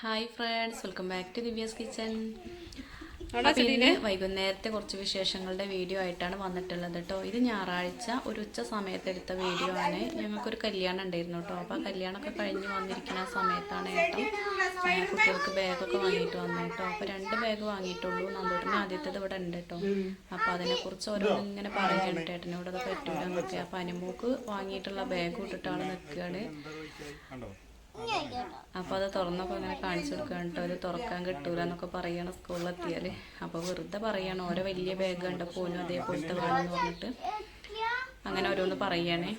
Hi friends, welcome back to Divya's kitchen. വൈകുന്നേരത്തെ കുറച്ച് വിശേഷങ്ങളുടെ video ആയിട്ടാണ് വന്നിട്ടുള്ളത് കേട്ടോ. ഇത് ഞായറാഴ്ച ഒരു ഉച്ച സമയത്ത് എടുത്ത വീഡിയോ ആണ്. ഞങ്ങൾക്കൊരു കല്യാണം ഉണ്ടായിരുന്നു കേട്ടോ. അപ്പോൾ ആ കല്യാണമൊക്കെ കഴിഞ്ഞ് വന്നിരിക്കുന്ന സമയത്താണ് കുട്ടികൾക്ക് ബാഗൊക്കെ വാങ്ങിയിട്ട് വന്നു കേട്ടോ. അപ്പോൾ 2 ബാഗ് വാങ്ങിയിട്ടുള്ളൂ. നന്ദോട്ടിന് ആദ്യത്തേത് ഇവിടെ ഉണ്ട് കേട്ടോ. അപ്പോൾ അതിനെക്കുറിച്ച് ഓരോന്നും ഇങ്ങനെ പറയാൻ ഏട്ടനോട് അത് പറ്റൂല എന്നൊക്കെ. അപ്പോൾ അനുമോക്ക് വാങ്ങിയിട്ടുള്ള ബാഗ് ഇട്ടിട്ടാണ് നിൽക്കുകയാണ്. അപ്പോൾ അത് തുറന്നപ്പോൾ ഇങ്ങനെ കാണിച്ചു കൊടുക്കുകയാണ് കേട്ടോ. അത് തുറക്കാൻ കിട്ടൂല എന്നൊക്കെ പറയണം സ്കൂളിലെത്തിയാൽ. അപ്പോൾ വെറുതെ പറയണം, ഓരോ വലിയ ബാഗ് കണ്ടപ്പോൾ പോലും അതേപോലത്തെ വേണമെന്ന് പറഞ്ഞിട്ട് അങ്ങനെ ഓരോന്ന് പറയണേ.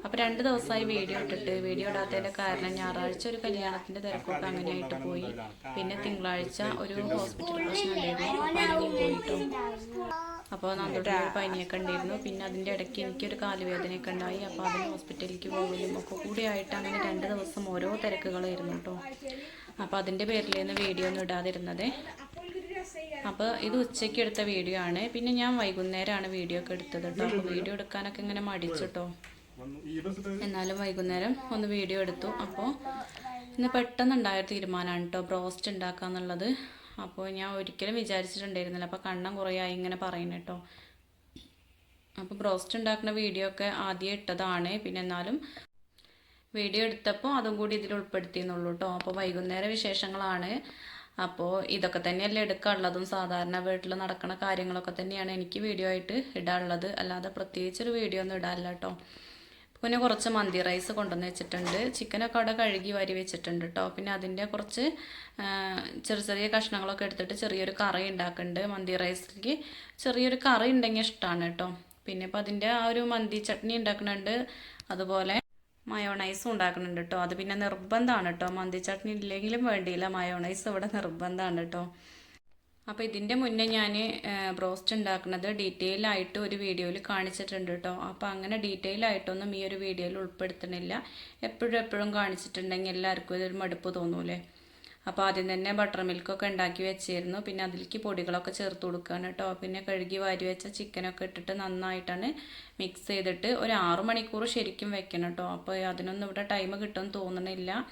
അപ്പോൾ 2 ദിവസമായി വീഡിയോ വീഡിയോ ഇടാത്തതിൻ്റെ കാരണം ഞായറാഴ്ച ഒരു കല്യാണത്തിൻ്റെ തിരക്കൊക്കെ അങ്ങനെയായിട്ട് പോയി. പിന്നെ തിങ്കളാഴ്ച ഒരു ഹോസ്പിറ്റൽ പ്രശ്നം ഉണ്ടായിരുന്നു, അപ്പോൾ പോയിട്ടു. അപ്പോൾ നന്ദോട്ട് ഒരു പനിയൊക്കെ ഉണ്ടായിരുന്നു. പിന്നെ അതിൻ്റെ ഇടയ്ക്ക് എനിക്കൊരു കാലുവേദനയൊക്കെ ഉണ്ടായി. അപ്പോൾ അതിന് ഹോസ്പിറ്റലിലേക്ക് പോവുകയും ഒക്കെ കൂടി ആയിട്ട് അങ്ങനെ 2 ദിവസം ഓരോ തിരക്കുകളായിരുന്നു കേട്ടോ. അപ്പോൾ അതിൻ്റെ പേരിലായിരുന്നു വീഡിയോ ഒന്നും ഇടാതിരുന്നത്. അപ്പോൾ ഇത് ഉച്ചയ്ക്ക് എടുത്ത വീഡിയോ ആണ്. പിന്നെ ഞാൻ വൈകുന്നേരമാണ് വീഡിയോ ഒക്കെ എടുത്തത് കേട്ടോ. അപ്പോൾ വീഡിയോ എടുക്കാനൊക്കെ ഇങ്ങനെ മടിച്ചിട്ടോ. എന്നാലും വൈകുന്നേരം ഒന്ന് വീഡിയോ എടുത്തു. അപ്പോൾ ഇന്ന് പെട്ടെന്നുണ്ടായ തീരുമാനമാണ് കേട്ടോ ബ്രോസ്റ്റ് ഉണ്ടാക്കാന്നുള്ളത്. അപ്പോൾ ഞാൻ ഒരിക്കലും വിചാരിച്ചിട്ടുണ്ടായിരുന്നില്ല. അപ്പോൾ കണ്ണം കുറേ ആയി ഇങ്ങനെ പറയുന്നത് കേട്ടോ. അപ്പോൾ ബ്രോസ്റ്റ് ഉണ്ടാക്കുന്ന വീഡിയോ ഒക്കെ ആദ്യം ഇട്ടതാണ്. പിന്നെ എന്നാലും വീഡിയോ എടുത്തപ്പോൾ അതും കൂടി ഇതിൽ ഉൾപ്പെടുത്തിയെന്നുള്ളൂ കേട്ടോ. അപ്പോൾ വൈകുന്നേര വിശേഷങ്ങളാണ്. അപ്പോൾ ഇതൊക്കെ തന്നെയല്ലേ എടുക്കാനുള്ളതും. സാധാരണ വീട്ടിൽ നടക്കുന്ന കാര്യങ്ങളൊക്കെ തന്നെയാണ് എനിക്ക് വീഡിയോ ആയിട്ട് ഇടാനുള്ളത്. അല്ലാതെ പ്രത്യേകിച്ചൊരു വീഡിയോ ഒന്നും ഇടാനില്ല കേട്ടോ. പിന്നെ കുറച്ച് മന്തി റൈസ് കൊണ്ടുവന്ന് വെച്ചിട്ടുണ്ട്. ചിക്കനൊക്കെ അവിടെ കഴുകി വാരി വെച്ചിട്ടുണ്ട് കേട്ടോ. പിന്നെ അതിൻ്റെ കുറച്ച് ചെറിയ കഷ്ണങ്ങളൊക്കെ എടുത്തിട്ട് ചെറിയൊരു കറി ഉണ്ടാക്കുന്നുണ്ട്. മന്തി റൈസിലേക്ക് ചെറിയൊരു കറി ഉണ്ടെങ്കിൽ ഇഷ്ടമാണ് കേട്ടോ. പിന്നെ ഇപ്പോൾ അതിൻ്റെ ആ ഒരു മന്തി ചട്നി ഉണ്ടാക്കുന്നുണ്ട്. അതുപോലെ മയോണൈസും ഉണ്ടാക്കുന്നുണ്ട് കേട്ടോ. അത് പിന്നെ നിർബന്ധമാണ് കേട്ടോ. മന്തി ചട്നി ഇല്ലെങ്കിലും വേണ്ടിയില്ല, മയോണൈസ് ഇവിടെ നിർബന്ധമാണ് കേട്ടോ. അപ്പോൾ ഇതിൻ്റെ മുന്നേ ഞാൻ ബ്രോസ്റ്റ് ഉണ്ടാക്കുന്നത് ഡീറ്റെയിൽ ആയിട്ട് ഒരു വീഡിയോയിൽ കാണിച്ചിട്ടുണ്ട് കേട്ടോ. അപ്പോൾ അങ്ങനെ ഡീറ്റെയിൽ ആയിട്ടൊന്നും ഈ ഒരു വീഡിയോയിൽ ഉൾപ്പെടുത്തണില്ല. എപ്പോഴും കാണിച്ചിട്ടുണ്ടെങ്കിൽ എല്ലാവർക്കും ഇതൊരു മടുപ്പ് തോന്നൂലേ. അപ്പോൾ ആദ്യം തന്നെ ബട്ടർ മിൽക്കൊക്കെ ഉണ്ടാക്കി വെച്ചിരുന്നു. പിന്നെ അതിലേക്ക് പൊടികളൊക്കെ ചേർത്ത് കൊടുക്കുകയാണ് കേട്ടോ. പിന്നെ കഴുകി വാരി വെച്ച ചിക്കനൊക്കെ ഇട്ടിട്ട് നന്നായിട്ടാണ് മിക്സ് ചെയ്തിട്ട് ഒരു 6 മണിക്കൂർ ശരിക്കും വെക്കണം കേട്ടോ. അപ്പോൾ അതിനൊന്നും ഇവിടെ ടൈം കിട്ടുമെന്ന് തോന്നണില്ല.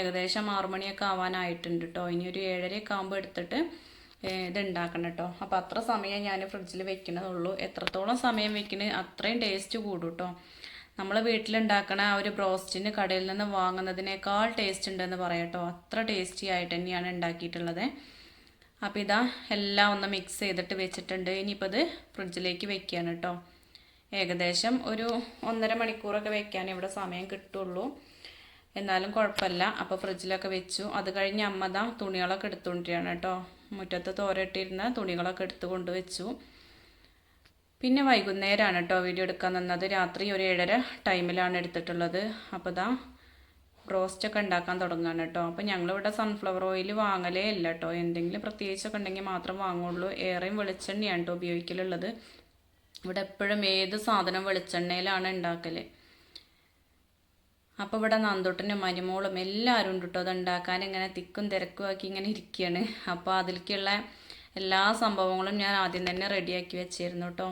ഏകദേശം 6 മണിയൊക്കെ ആവാനായിട്ടുണ്ട് കേട്ടോ. ഇനി ഒരു 7:30 ആകുമ്പോൾ എടുത്തിട്ട് ഇത് ഉണ്ടാക്കണം കേട്ടോ. അപ്പോൾ അത്ര സമയം ഞാൻ ഫ്രിഡ്ജിൽ വെക്കണതുള്ളൂ. എത്രത്തോളം സമയം വെക്കണേ അത്രയും ടേസ്റ്റ് കൂടും കേട്ടോ. നമ്മൾ വീട്ടിലുണ്ടാക്കണ ആ ഒരു ബ്രോസ്റ്റിന് കടയിൽ നിന്ന് വാങ്ങുന്നതിനേക്കാൾ ടേസ്റ്റ് ഉണ്ടെന്ന് പറയാം കേട്ടോ. അത്ര ടേസ്റ്റി ആയിട്ട് തന്നെയാണ് ഉണ്ടാക്കിയിട്ടുള്ളത്. അപ്പോൾ ഇതാ എല്ലാം ഒന്ന് മിക്സ് ചെയ്തിട്ട് വെച്ചിട്ടുണ്ട്. ഇനിയിപ്പോൾ ഇത് ഫ്രിഡ്ജിലേക്ക് വെക്കുകയാണ് കേട്ടോ. ഏകദേശം ഒരു 1.5 മണിക്കൂറൊക്കെ വെക്കാൻ ഇവിടെ സമയം കിട്ടുള്ളൂ. എന്നാലും കുഴപ്പമില്ല. അപ്പോൾ ഫ്രിഡ്ജിലൊക്കെ വെച്ചു. അത് കഴിഞ്ഞ് അമ്മ ദാ തുണികളൊക്കെ എടുത്തുകൊണ്ടിരിക്കുകയാണ് കേട്ടോ. മുറ്റത്ത് തോരയിട്ടിരുന്ന തുണികളൊക്കെ എടുത്ത് കൊണ്ടുവച്ചു. പിന്നെ വൈകുന്നേരമാണ് കേട്ടോ വീഡിയോ എടുക്കാൻ നിന്നത്. രാത്രി ഒരു 7:30 ടൈമിലാണ് എടുത്തിട്ടുള്ളത്. അപ്പോൾ ദാ ബ്രോസ്റ്റൊക്കെ ഉണ്ടാക്കാൻ തുടങ്ങുകയാണ് കേട്ടോ. അപ്പോൾ ഞങ്ങളിവിടെ സൺഫ്ലവർ ഓയിൽ വാങ്ങലേ ഇല്ല കേട്ടോ. എന്തെങ്കിലും പ്രത്യേകിച്ചൊക്കെ ഉണ്ടെങ്കിൽ മാത്രം വാങ്ങുള്ളൂ. ഏറെയും വെളിച്ചെണ്ണയാണ് കേട്ടോ ഉപയോഗിക്കലുള്ളത്. ഇവിടെ എപ്പോഴും ഏത് സാധനം വെളിച്ചെണ്ണയിലാണ് ഉണ്ടാക്കൽ. അപ്പോൾ ഇവിടെ നന്ദോട്ടനും മരുമോളും എല്ലാവരും ഉണ്ട് കേട്ടോ. അത് ഉണ്ടാക്കാൻ ഇങ്ങനെ തിക്കും തിരക്കും ആക്കി ഇങ്ങനെ ഇരിക്കുകയാണ്. അപ്പോൾ അതിലേക്കുള്ള എല്ലാ സംഭവങ്ങളും ഞാൻ ആദ്യം തന്നെ റെഡിയാക്കി വെച്ചിരുന്നു കേട്ടോ.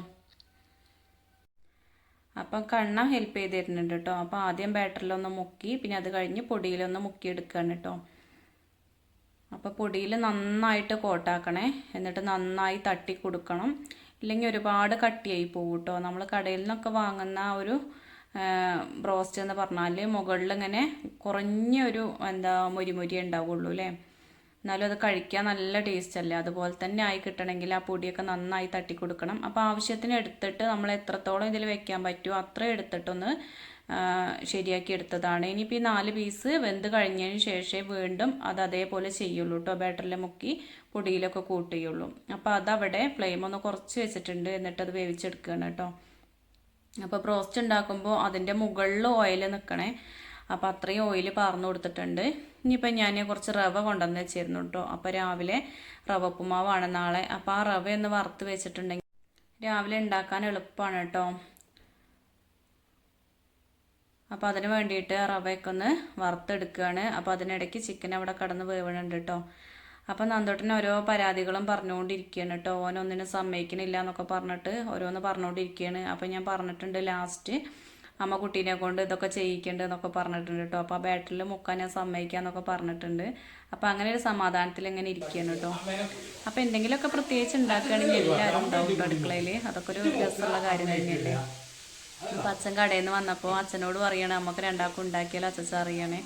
അപ്പം കണ്ണ ഹെൽപ്പ് ചെയ്ത് തരുന്നുണ്ട് കേട്ടോ. അപ്പോൾ ആദ്യം ബാറ്ററിലൊന്ന് മുക്കി, പിന്നെ അത് കഴിഞ്ഞ് പൊടിയിലൊന്ന് മുക്കിയെടുക്കുകയാണ് കേട്ടോ. അപ്പോൾ പൊടിയിൽ നന്നായിട്ട് കോട്ടാക്കണേ. എന്നിട്ട് നന്നായി തട്ടി കൊടുക്കണം. ഇല്ലെങ്കിൽ ഒരുപാട് കട്ടിയായി പോകും കേട്ടോ. നമ്മൾ കടയിൽ നിന്നൊക്കെ വാങ്ങുന്ന ഒരു ബ്രോസ്റ്റ് എന്ന് പറഞ്ഞാൽ മുകളിൽ ഇങ്ങനെ കുറഞ്ഞൊരു മുരിമുരി ഉണ്ടാവുള്ളൂ അല്ലേ. എന്നാലും അത് കഴിക്കാൻ നല്ല ടേസ്റ്റ് അല്ലേ. അതുപോലെ തന്നെ ആയി കിട്ടണമെങ്കിൽ ആ പൊടിയൊക്കെ നന്നായി തട്ടി കൊടുക്കണം. അപ്പോൾ ആവശ്യത്തിന് എടുത്തിട്ട് നമ്മൾ എത്രത്തോളം ഇതിൽ വെക്കാൻ പറ്റുമോ അത്രയും എടുത്തിട്ടൊന്ന് ശരിയാക്കി എടുത്തതാണ്. ഇനിയിപ്പോൾ ഈ 4 പീസ് വെന്ത് കഴിഞ്ഞതിന് ശേഷമേ വീണ്ടും അത് അതേപോലെ ചെയ്യുള്ളൂ കേട്ടോ. ബാറ്ററിൽ മുക്കി പൊടിയിലൊക്കെ കൂട്ടുകയുള്ളൂ. അപ്പോൾ അതവിടെ ഫ്ലെയിം ഒന്ന് കുറച്ച് വെച്ചിട്ടുണ്ട്. എന്നിട്ട് അത് വേവിച്ചെടുക്കുകയാണ് കേട്ടോ. അപ്പോൾ ബ്രോസ്റ്റ് ഉണ്ടാക്കുമ്പോൾ അതിൻ്റെ മുകളിൽ ഓയിൽ നിൽക്കണേ. അപ്പോൾ അത്രയും ഓയിൽ പാർന്നു കൊടുത്തിട്ടുണ്ട്. ഇനിയിപ്പോൾ ഞാൻ കുറച്ച് റവ കൊണ്ടുവന്ന് വെച്ചിരുന്നു കേട്ടോ. അപ്പോൾ രാവിലെ റവ ഉപ്പുമാവാണ് നാളെ. അപ്പോൾ ആ റവ ഒന്ന് വറുത്ത് വെച്ചിട്ടുണ്ടെങ്കിൽ രാവിലെ ഉണ്ടാക്കാൻ എളുപ്പമാണ് കേട്ടോ. അപ്പോൾ അതിന് വേണ്ടിയിട്ട് റവയൊക്കെ ഒന്ന് വറുത്തെടുക്കുകയാണ്. അപ്പോൾ അതിനിടയ്ക്ക് ചിക്കൻ അവിടെ കടന്ന് വേവണുണ്ട് കേട്ടോ. അപ്പം നന്ദോട്ടിന് ഓരോ പരാതികളും പറഞ്ഞുകൊണ്ടിരിക്കുകയാണ് കേട്ടോ. ഓനൊന്നിനും സമ്മതിക്കണില്ല എന്നൊക്കെ പറഞ്ഞിട്ട് ഓരോന്ന് പറഞ്ഞുകൊണ്ടിരിക്കുകയാണ്. അപ്പം ഞാൻ പറഞ്ഞിട്ടുണ്ട് ലാസ്റ്റ് അമ്മ കുട്ടീനെ കൊണ്ട് ഇതൊക്കെ ചെയ്യിക്കേണ്ടത് എന്നൊക്കെ പറഞ്ഞിട്ടുണ്ട് കേട്ടോ. അപ്പോൾ ആ ബാറ്ററിൽ മുക്കാൻ ഞാൻ സമ്മതിക്കാന്നൊക്കെ പറഞ്ഞിട്ടുണ്ട്. അപ്പോൾ അങ്ങനെ ഒരു സമാധാനത്തിൽ ഇങ്ങനെ ഇരിക്കുകയാണ് കേട്ടോ. അപ്പോൾ എന്തെങ്കിലുമൊക്കെ പ്രത്യേകിച്ച് ഉണ്ടാക്കുകയാണെങ്കിൽ എല്ലാവരും ഉണ്ടാവും അടുക്കളയിൽ. അതൊക്കെ ഒരു രസമുള്ള കാര്യം തന്നെയല്ലേ. അപ്പോൾ അച്ഛൻ കടയിൽ നിന്ന് വന്നപ്പോൾ അച്ഛനോട് പറയണം നമുക്ക് രണ്ടാൾക്കും ഉണ്ടാക്കിയാൽ അച്ഛൻ അറിയണേ.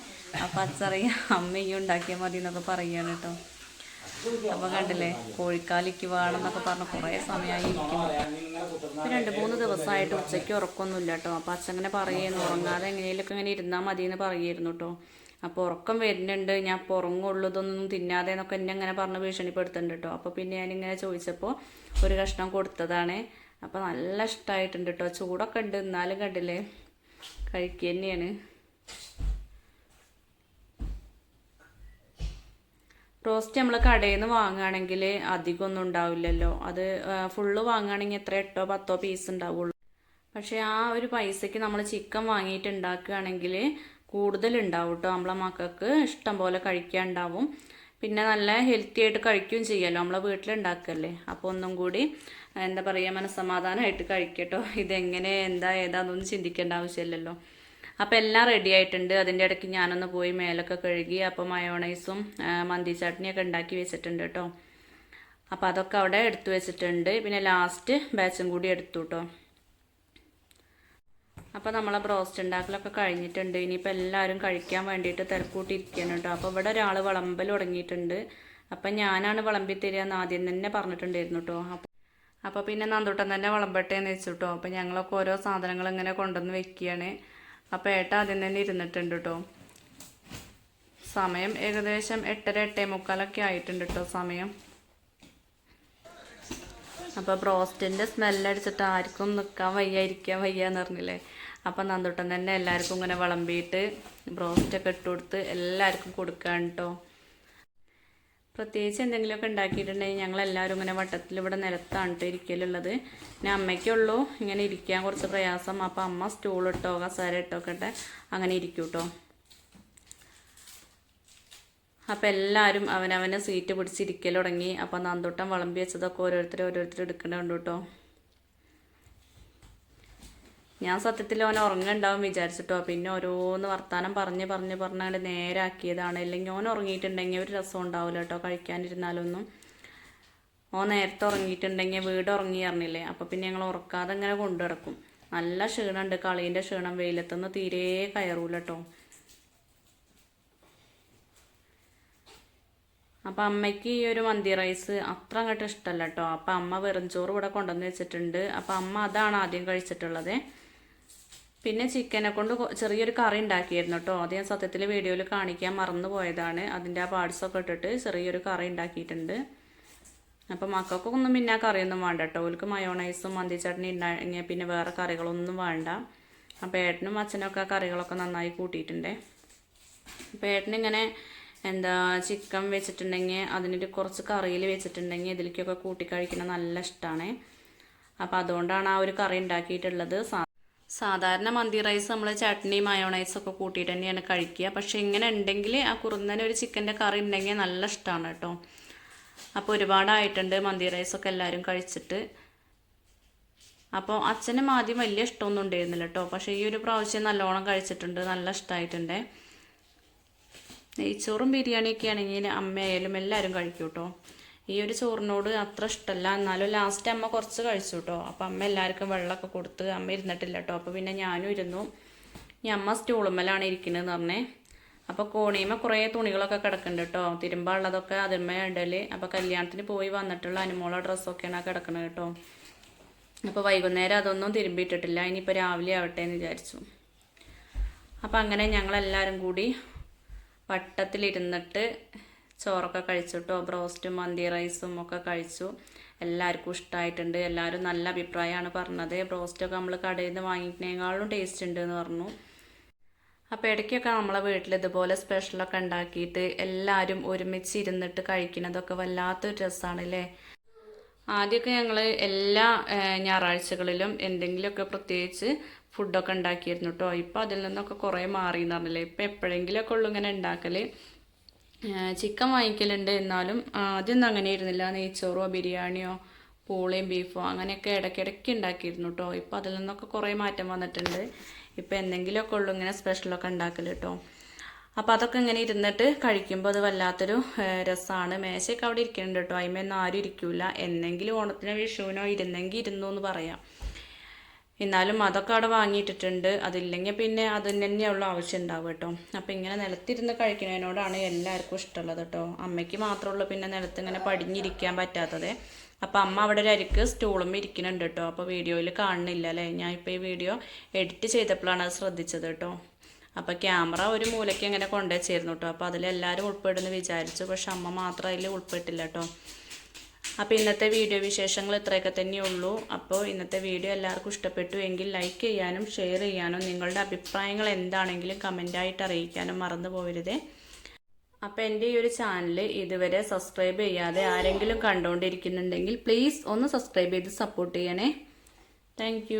അപ്പോൾ അച്ഛറിയാം അമ്മ ഈ ഉണ്ടാക്കിയാൽ മതി എന്നൊക്കെ പറയുകയാണ് കേട്ടോ. അപ്പോൾ കണ്ടില്ലേ കോഴിക്കാലിക്ക് വേണം എന്നൊക്കെ പറഞ്ഞ് കുറേ സമയമായി ഇരിക്കുന്നു. ഇപ്പോൾ 2-3 ദിവസമായിട്ട് ഉച്ചയ്ക്ക് ഉറക്കമൊന്നുമില്ല കേട്ടോ. അപ്പോൾ അച്ഛൻ ഇങ്ങനെ പറയുന്നു ഉറങ്ങാതെ എങ്ങനെയൊക്കെ ഇങ്ങനെ ഇരുന്നാൽ മതി എന്ന് പറയുമായിരുന്നു കേട്ടോ. അപ്പോൾ ഉറക്കം വരുന്നുണ്ട്, ഞാൻ ഉറങ്ങുള്ളൂ, ഇതൊന്നും തിന്നാതെ എന്നൊക്കെ എന്നെ അങ്ങനെ പറഞ്ഞ് ഭീഷണിപ്പെടുത്തുന്നുണ്ട് കേട്ടോ. അപ്പോൾ പിന്നെ ഞാനിങ്ങനെ ചോദിച്ചപ്പോൾ ഒരു കഷ്ണം കൊടുത്തതാണ്. അപ്പോൾ നല്ല ഇഷ്ടമായിട്ടുണ്ട് കേട്ടോ. ചൂടൊക്കെ ഉണ്ട് എന്നാലും കണ്ടില്ലേ കഴിക്കുക തന്നെയാണ്. റോസ്റ്റ് നമ്മൾ കടയിൽ നിന്ന് വാങ്ങുകയാണെങ്കിൽ അധികമൊന്നും ഉണ്ടാവില്ലല്ലോ. അത് ഫുള്ള് വാങ്ങുകയാണെങ്കിൽ എത്ര 8-10 പീസ് ഉണ്ടാവുള്ളൂ. പക്ഷേ ആ ഒരു പൈസയ്ക്ക് നമ്മൾ ചിക്കൻ വാങ്ങിയിട്ട് ഉണ്ടാക്കുകയാണെങ്കിൽ കൂടുതലുണ്ടാവും കേട്ടോ. നമ്മളെ മക്കൾക്ക് ഇഷ്ടം പോലെ കഴിക്കാൻ ഉണ്ടാവും. പിന്നെ നല്ല ഹെൽത്തി ആയിട്ട് കഴിക്കുകയും ചെയ്യാമല്ലോ, നമ്മളെ വീട്ടിലുണ്ടാക്കല്ലേ. അപ്പോൾ ഒന്നും കൂടി എന്താ പറയുക മനസ്സമാധാനമായിട്ട് കഴിക്കട്ടോ. ഇതെങ്ങനെ എന്താ ഏതാണെന്നൊന്നും ചിന്തിക്കേണ്ട ആവശ്യമില്ലല്ലോ. അപ്പോൾ എല്ലാം റെഡി ആയിട്ടുണ്ട്. അതിൻ്റെ ഇടയ്ക്ക് ഞാനൊന്ന് പോയി മേലൊക്കെ കഴുകി. അപ്പോൾ മയോണൈസും മന്തി ചട്നിയൊക്കെ ഉണ്ടാക്കി വെച്ചിട്ടുണ്ട് കേട്ടോ. അപ്പോൾ അതൊക്കെ അവിടെ എടുത്തു വെച്ചിട്ടുണ്ട്. പിന്നെ ലാസ്റ്റ് ബാച്ചും കൂടി എടുത്തു കേട്ടോ. അപ്പോൾ നമ്മളെ ബ്രോസ്റ്റ് ഉണ്ടാക്കലൊക്കെ കഴിഞ്ഞിട്ടുണ്ട്. ഇനിയിപ്പോൾ എല്ലാവരും കഴിക്കാൻ വേണ്ടിയിട്ട് തിരക്കൂട്ടിയിരിക്കുകയാണ് കേട്ടോ. അപ്പോൾ ഇവിടെ ഒരാൾ വിളമ്പൽ തുടങ്ങിയിട്ടുണ്ട്. അപ്പം ഞാനാണ് വിളമ്പി തരികയെന്ന് ആദ്യം തന്നെ പറഞ്ഞിട്ടുണ്ടായിരുന്നു കേട്ടോ. അപ്പോൾ പിന്നെ നന്ദൂട്ടൻ തന്നെ വിളമ്പട്ടെ എന്ന് വെച്ചു കേട്ടോ. അപ്പോൾ ഞങ്ങളൊക്കെ ഓരോ സാധനങ്ങൾ ഇങ്ങനെ കൊണ്ടുവന്ന് വെക്കുകയാണ്. അപ്പോൾ ഏട്ട ആദ്യം തന്നെ ഇരുന്നിട്ടുണ്ട് കേട്ടോ. സമയം ഏകദേശം 8:30-8:45 ആയിട്ടുണ്ട് കേട്ടോ സമയം. അപ്പോൾ ബ്രോസ്റ്റിൻ്റെ സ്മെല്ലടിച്ചിട്ട് ആർക്കും നിൽക്കാൻ വയ്യ ഇരിക്കാൻ വയ്യ എന്ന് പറഞ്ഞില്ലേ. അപ്പം നന്ദൂട്ടൻ തന്നെ എല്ലാവർക്കും ഇങ്ങനെ വിളമ്പിയിട്ട് ബ്രോസ്റ്റൊക്കെ ഇട്ട് കൊടുത്ത് എല്ലാവർക്കും കൊടുക്കാൻ കേട്ടോ. പ്രത്യേകിച്ച് എന്തെങ്കിലുമൊക്കെ ഉണ്ടാക്കിയിട്ടുണ്ടെങ്കിൽ ഞങ്ങളെല്ലാവരും ഇങ്ങനെ വട്ടത്തിൽ ഇവിടെ നിലത്താണ് കേട്ടോ ഇരിക്കലുള്ളത്. പിന്നെ അമ്മയ്ക്കുള്ളൂ ഇങ്ങനെ ഇരിക്കാൻ കുറച്ച് പ്രയാസം. അപ്പം അമ്മ സ്റ്റൂളിട്ടോ കസേര ഇട്ടോക്കട്ടെ അങ്ങനെ ഇരിക്കും കേട്ടോ. അപ്പം എല്ലാവരും അവനവനെ സീറ്റ് പിടിച്ചിരിക്കൽ തുടങ്ങി. അപ്പം നന്ദൂട്ടൻ വിളമ്പി വെച്ചതൊക്കെ ഓരോരുത്തർ എടുക്കണുണ്ട് കേട്ടോ. ഞാൻ സത്യത്തിൽ ഓൻ ഉറങ്ങുണ്ടാവും വിചാരിച്ചിട്ടോ. പിന്നെ ഓരോന്ന് വർത്താനം പറഞ്ഞ് നേരാക്കിയതാണ്. അല്ലെങ്കിൽ ഓൻ ഉറങ്ങിയിട്ടുണ്ടെങ്കിൽ ഒരു രസം ഉണ്ടാവില്ല കേട്ടോ കഴിക്കാനിരുന്നാലൊന്നും. ഓൻ നേരത്തെ ഉറങ്ങിയിട്ടുണ്ടെങ്കിൽ വീട് ഉറങ്ങി അറിഞ്ഞില്ലേ. അപ്പോൾ പിന്നെ ഞങ്ങൾ ഉറക്കാതെ ഇങ്ങനെ കൊണ്ടു കിടക്കും. നല്ല ക്ഷീണമുണ്ട്, കളീൻ്റെ ക്ഷീണം. വെയിലത്തുനിന്ന് തീരെ കയറൂല കേട്ടോ. അപ്പം അമ്മയ്ക്ക് ഈ ഒരു മന്തി റൈസ് അത്ര അങ്ങോട്ട് ഇഷ്ടമല്ല കേട്ടോ. അപ്പം അമ്മ വെറുംചോറ് ഇവിടെ കൊണ്ടുവന്ന് വെച്ചിട്ടുണ്ട്. അപ്പം അമ്മ അതാണ് ആദ്യം കഴിച്ചിട്ടുള്ളത്. പിന്നെ ചിക്കനെ കൊണ്ട് ചെറിയൊരു കറി ഉണ്ടാക്കിയിരുന്നു കേട്ടോ. അത് ഞാൻ സത്യത്തിൽ വീഡിയോയിൽ കാണിക്കാൻ മറന്നു പോയതാണ്. അതിൻ്റെ ആ പാർട്സൊക്കെ ഇട്ടിട്ട് ചെറിയൊരു കറി ഉണ്ടാക്കിയിട്ടുണ്ട്. അപ്പം മക്കൾക്കൊന്നും പിന്നെ ആ കറിയൊന്നും വേണ്ട കേട്ടോ. ഓൾക്ക് മയോണൈസും മന്തി ചട്നി ഉണ്ടാക്കിയ പിന്നെ വേറെ കറികളൊന്നും വേണ്ട. അപ്പോൾ ഏട്ടനും അച്ഛനൊക്കെ ആ കറികളൊക്കെ നന്നായി കൂട്ടിയിട്ടുണ്ട്. അപ്പോൾ ഏട്ടനിങ്ങനെ ചിക്കൻ വെച്ചിട്ടുണ്ടെങ്കിൽ അതിനൊരു കുറച്ച് കറിയിൽ വെച്ചിട്ടുണ്ടെങ്കിൽ ഇതിലേക്കൊക്കെ കൂട്ടി കഴിക്കുന്നത് നല്ല ഇഷ്ടമാണ്. അപ്പോൾ അതുകൊണ്ടാണ് ആ ഒരു കറി ഉണ്ടാക്കിയിട്ടുള്ളത്. സാധാരണ മന്തി റൈസ് നമ്മൾ ചട്നി മയോണൈസൊക്കെ കൂട്ടിയിട്ട് തന്നെയാണ് കഴിക്കുക. പക്ഷേ ഇങ്ങനെ ഉണ്ടെങ്കിൽ ആ കുറുന്നനെ ഒരു ചിക്കൻ്റെ കറി ഉണ്ടെങ്കിൽ നല്ല ഇഷ്ടമാണ് കേട്ടോ. അപ്പോൾ ഒരുപാടായിട്ടുണ്ട് മന്തി റൈസൊക്കെ എല്ലാവരും കഴിച്ചിട്ട്. അപ്പോൾ അച്ഛനും ആദ്യം വലിയ ഇഷ്ടമൊന്നും ഉണ്ടായിരുന്നില്ല കേട്ടോ. പക്ഷേ ഈ ഒരു പ്രാവശ്യം നല്ലോണം കഴിച്ചിട്ടുണ്ട്, നല്ല ഇഷ്ടമായിട്ടുണ്ട്. നെയ്ച്ചോറും ബിരിയാണിയൊക്കെ ആണെങ്കിൽ അമ്മയായാലും എല്ലാവരും കഴിക്കും കേട്ടോ. ഈ ഒരു ചോറിനോട് അത്ര ഇഷ്ടമല്ല. എന്നാലും ലാസ്റ്റ് അമ്മ കുറച്ച് കഴിച്ചു കേട്ടോ. അപ്പം അമ്മ എല്ലാവർക്കും വെള്ളമൊക്കെ കൊടുത്ത് അമ്മ ഇരുന്നിട്ടില്ല കേട്ടോ. അപ്പോൾ പിന്നെ ഞാനും ഇരുന്നു. ഇനി അമ്മ സ്റ്റൂളുമ്മലാണ് ഇരിക്കുന്നതെന്ന് പറഞ്ഞേ. അപ്പോൾ കോണിയമ്മ കുറേ തുണികളൊക്കെ കിടക്കുന്നുണ്ട് കേട്ടോ. തിരുമ്പാനുള്ളതൊക്കെ അതിന്മേ ഇടല്. അപ്പോൾ കല്യാണത്തിന് പോയി വന്നിട്ടുള്ള അനുമോള ഡ്രസ്സൊക്കെയാണ് കിടക്കുന്നത് കേട്ടോ. അപ്പോൾ വൈകുന്നേരം അതൊന്നും തിരുമ്പിയിട്ടിട്ടില്ല. ഇനിയിപ്പോൾ രാവിലെ ആവട്ടെ എന്ന് വിചാരിച്ചു. അപ്പോൾ അങ്ങനെ ഞങ്ങളെല്ലാവരും കൂടി വട്ടത്തിലിരുന്നിട്ട് ചോറൊക്കെ കഴിച്ചു കേട്ടോ. ബ്രോസ്റ്റും മന്തി റൈസും ഒക്കെ കഴിച്ചു. എല്ലാവർക്കും ഇഷ്ടമായിട്ടുണ്ട്. എല്ലാവരും നല്ല അഭിപ്രായമാണ് പറഞ്ഞത്. ബ്രോസ്റ്റൊക്കെ നമ്മൾ കടയിൽ നിന്ന് വാങ്ങിക്കുന്നതിനേക്കാളും ടേസ്റ്റ് ഉണ്ട് എന്ന് പറഞ്ഞു. അപ്പോൾ ഇടയ്ക്കൊക്കെ നമ്മളെ വീട്ടിൽ ഇതുപോലെ സ്പെഷ്യലൊക്കെ ഉണ്ടാക്കിയിട്ട് എല്ലാവരും ഒരുമിച്ച് ഇരുന്നിട്ട് കഴിക്കുന്നതൊക്കെ വല്ലാത്തൊരു രസമാണ് അല്ലേ. ആദ്യമൊക്കെ ഞങ്ങൾ എല്ലാ ഞായറാഴ്ചകളിലും എന്തെങ്കിലുമൊക്കെ പ്രത്യേകിച്ച് ഫുഡൊക്കെ ഉണ്ടാക്കിയിരുന്നു കേട്ടോ. ഇപ്പോൾ അതിൽ നിന്നൊക്കെ കുറേ മാറി എന്ന് പറഞ്ഞില്ലേ. ഇപ്പോൾ എപ്പോഴെങ്കിലുമൊക്കെ ഉള്ളൂ ഇങ്ങനെ ഉണ്ടാക്കൽ. ചിക്കൻ വാങ്ങിക്കലുണ്ട്, എന്നാലും ആദ്യമൊന്നും അങ്ങനെ ഇരുന്നില്ല. നെയ്ച്ചോറോ ബിരിയാണിയോ പൂളയും ബീഫോ അങ്ങനെയൊക്കെ ഇടയ്ക്കിടയ്ക്ക് ഉണ്ടാക്കിയിരുന്നു കേട്ടോ. ഇപ്പോൾ അതിൽ നിന്നൊക്കെ കുറേ മാറ്റം വന്നിട്ടുണ്ട്. ഇപ്പം എന്തെങ്കിലുമൊക്കെ ഉള്ളൂ ഇങ്ങനെ സ്പെഷ്യലൊക്കെ ഉണ്ടാക്കൽ കേട്ടോ. അപ്പോൾ അതൊക്കെ ഇങ്ങനെ ഇരുന്നിട്ട് കഴിക്കുമ്പോൾ അത് വല്ലാത്തൊരു രസമാണ്. മേശയൊക്കെ അവിടെ ഇരിക്കുന്നുണ്ട് കേട്ടോ, അതിന്മേൽ ആരും ഇരിക്കില്ല. എന്നെങ്കിലും ഓണത്തിനോ വിഷുവിനോ ഇരുന്നെങ്കിൽ ഇരുന്നു എന്ന് പറയാം. എന്നാലും അതൊക്കെ അവിടെ വാങ്ങിയിട്ടിട്ടുണ്ട്. അതില്ലെങ്കിൽ പിന്നെ അതിന് തന്നെയുള്ള ആവശ്യം ഉണ്ടാവും കേട്ടോ. അപ്പോൾ ഇങ്ങനെ നിലത്തിരുന്ന് കഴിക്കുന്നതിനോടാണ് എല്ലാവർക്കും ഇഷ്ടമുള്ളത് കേട്ടോ. അമ്മയ്ക്ക് മാത്രമുള്ളൂ പിന്നെ നിലത്ത് ഇങ്ങനെ പടിഞ്ഞിരിക്കാൻ പറ്റാത്തത്. അപ്പോൾ അമ്മ അവിടെ ഒരു അരിക്ക് സ്റ്റൂളും ഇരിക്കുന്നുണ്ട് കേട്ടോ. അപ്പോൾ വീഡിയോയിൽ കാണുന്നില്ല അല്ലേ, ഞാൻ ഇപ്പോൾ ഈ വീഡിയോ എഡിറ്റ് ചെയ്തപ്പോഴാണ് അത് ശ്രദ്ധിച്ചത് കേട്ടോ. അപ്പോൾ ക്യാമറ ഒരു മൂലയ്ക്ക് ഇങ്ങനെ കൊണ്ടുവച്ചായിരുന്നു കേട്ടോ. അപ്പോൾ അതിലെല്ലാവരും ഉൾപ്പെടുമെന്ന് വിചാരിച്ചു, പക്ഷെ അമ്മ മാത്രം അതിൽ ഉൾപ്പെട്ടില്ല കേട്ടോ. അപ്പോൾ ഇന്നത്തെ വീഡിയോ വിശേഷങ്ങൾ ഇത്രയൊക്കെ തന്നെയുള്ളൂ. അപ്പോൾ ഇന്നത്തെ വീഡിയോ എല്ലാവർക്കും ഇഷ്ടപ്പെട്ടു എങ്കിൽ ലൈക്ക് ചെയ്യാനും ഷെയർ ചെയ്യാനും നിങ്ങളുടെ അഭിപ്രായങ്ങൾ എന്താണെങ്കിലും കമൻറ്റായിട്ട് അറിയിക്കാനും മറന്നു പോകരുത്. അപ്പോൾ എൻ്റെ ഈ ഒരു ചാനൽ ഇതുവരെ സബ്സ്ക്രൈബ് ചെയ്യാതെ ആരെങ്കിലും കണ്ടുകൊണ്ടിരിക്കുന്നുണ്ടെങ്കിൽ പ്ലീസ് ഒന്ന് സബ്സ്ക്രൈബ് ചെയ്ത് സപ്പോർട്ട് ചെയ്യണേ. താങ്ക്